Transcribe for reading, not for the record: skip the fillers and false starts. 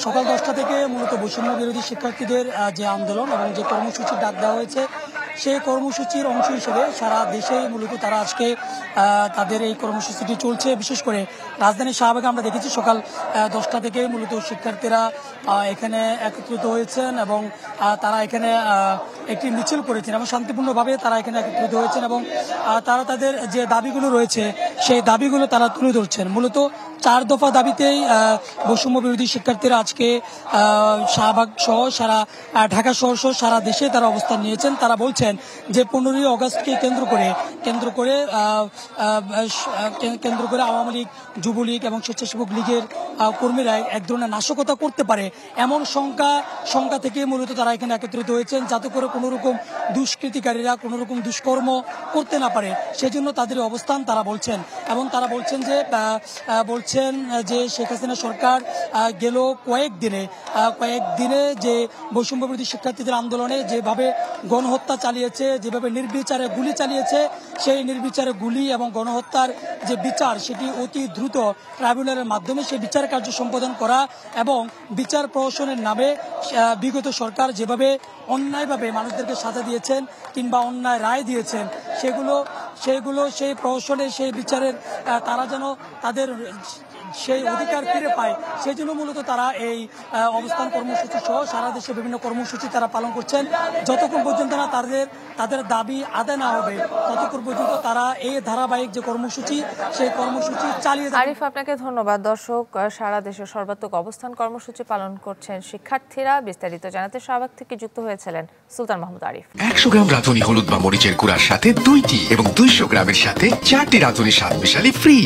সকাল 10টা থেকে মূলত বৈষম্য বিরোধী শিক্ষার্থীদের যে আন্দোলন এবং যে কর্মসূচির ডাক দেওয়া হয়েছে সেই কর্মসূচির অংশ হিসেবে সারা দেশে মূলত তারা আজকে তাদের এই কর্মসূচিটি চলছে। বিশেষ করে রাজধানীর শাহবাগে আমরা দেখেছি সকাল 10টা থেকে মূলত শিক্ষার্থীরা এখানে একত্রিত হয়েছেন এবং তারা এখানে একটি মিছিল করেছেন এবং শান্তিপূর্ণভাবে তারা এখানে একত্রিত হয়েছেন এবং তারা তাদের যে দাবিগুলো রয়েছে সেই দাবিগুলো তারা তুলে ধরছেন। মূলত 4 দফা দাবিতেই বৈষম্য বিরোধী শিক্ষার্থীরা আজকে শাহবাগ সহ ঢাকা শহর সহ সারা দেশে তারা অবস্থান নিয়েছেন। তারা বলছেন যে 15ই অগস্টকে কেন্দ্র করে আওয়ামী লীগ, যুবলীগ এবং স্বেচ্ছাসেবক লীগের কর্মীরা এক ধরনের নাশকতা করতে পারে এমন শঙ্কা থেকে মূলত তারা এখানে একত্রিত হয়েছেন, যাতে করে কোনো রকম দুষ্কৃতিকারীরা কোনো রকম দুষ্কর্ম করতে না পারে সেজন্য তাদের অবস্থান তারা বলছেন। এবং তারা বলছেন যে শেখ হাসিনা সরকার গেল কয়েকদিনে যে বৈষম্য বিরোধী শিক্ষার্থীদের আন্দোলনে যেভাবে গণহত্যা চালিয়েছে, যেভাবে নির্বিচারে গুলি চালিয়েছে, সেই নির্বিচারে গুলি এবং গণহত্যার যে বিচার সেটি অতি দ্রুত ট্রাইব্যুনালের মাধ্যমে সেই বিচার কার্য সম্পাদন করা এবং বিচার প্রহসনের নামে বিগত সরকার যেভাবে অন্যায়ভাবে মানুষদেরকে সাজা দিয়েছেন কিংবা অন্যায় রায় দিয়েছেন সেই প্রহসনে সেই বিচারের তারা যেন তাদের সেই অধিকার ফিরে পায় সেই জন্য মূলত তারা এই অবস্থান কর্মসূচি সহ সারা দেশে বিভিন্ন কর্মসূচি তারা পালন করছেন। যতক্ষণ পর্যন্ত না তাদের দাবি আদায় না হবে ততক্ষণ পর্যন্ত তারা এই ধারাবাহিক যে কর্মসূচি সেই কর্মসূচি চালিয়ে যাবে। আরিফ, আপনাকে ধন্যবাদ। দর্শক, সারা দেশে সর্বাত্মক অবস্থান কর্মসূচি পালন করছেন শিক্ষার্থীরা। বিস্তারিত জানাতে শাহবাগ থেকে যুক্ত হয়েছিলেন সুলতান মাহমুদ আরিফ। 100 গ্রাম রাঁধুনি হলুদ বা মরিচের গুঁড়ার সাথে 2টি এবং 200 গ্রামের সাথে 4টি রাঁধুনি স্বাদ মিশালি ফ্রি।